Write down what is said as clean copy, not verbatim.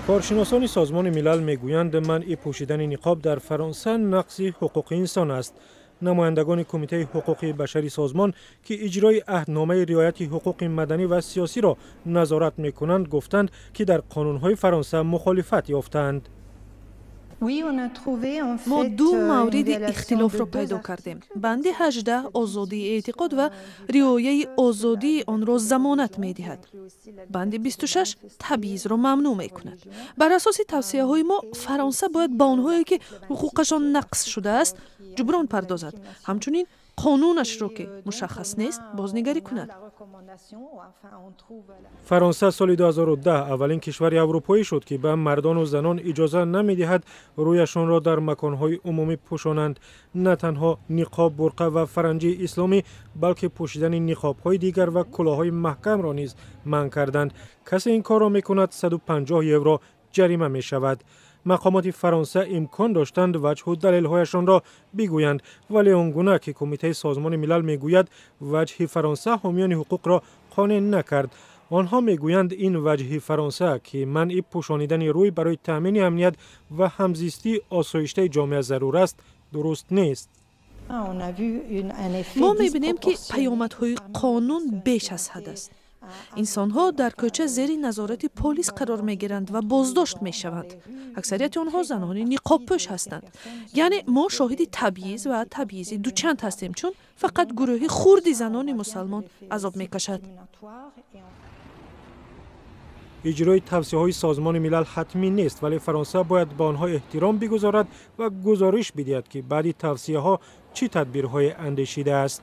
کارشناسان سازمان ملل میگویند منع پوشیدن نقاب در فرانسه نقض حقوق انسان است. نمایندگان کمیته حقوق بشری سازمان که اجرای عهدنامه رعایت حقوق مدنی و سیاسی را نظارت می‌کنند گفتند که در قانون‌های فرانسه مخالفت یافتند. ما دو مورد اختلاف را پیدا کردیم. بند 18 آزادی اعتقاد و رعایت آزادی آن را ضمانت می‌دهد. بند 26 تبعیض را ممنوع می‌کند. بر اساس توصیه‌های ما فرانسه باید به آنهایی که حقوقشان نقض شده است جبران پردازد. همچنین قانونش را که مشخص نیست بازنگری کند. فرانسه سال 2010 اولین کشور اروپایی شد که به مردان و زنان اجازه نمی‌دهد رویشان را در مکان‌های عمومی پوشانند. نه تنها نقاب، برقع و فرنگی اسلامی بلکه پوشیدن نقاب‌های دیگر و کلاه‌های محکم را نیز منع کردند. کسی این کار را می‌کند 150 یورو جریمه می‌شود. مقامات فرانسه امکان داشتند وجه و دلیل‌هایشان را بگویند، ولی آنگونه که کمیته سازمان ملل میگوید وجه فرانسه حامیان حقوق را قانع نکرد. آنها میگویند این وجه فرانسه که منع پوشانیدن روی برای تامین امنیت و همزیستی آسایشته جامعه ضرور است درست نیست. ما می‌بینیم که پیامدهای قانون بیش از حد است. انسان‌ها در کوچه زیر نظارت پلیس قرار می‌گیرند و بازداشت می‌شوند. اکثریت آنها زنان نقاب پوش هستند. یعنی ما شاهد تبعیض و تبعیض دوچند هستیم چون فقط گروه خرد زنان مسلمان عذاب می‌کشد. اجرای توصیه‌های سازمان ملل حتمی نیست، ولی فرانسه باید به آنها احترام بگذارد و گزارش بدهد که بعد توصیه‌ها چه تدبیرهای اندیشیده است.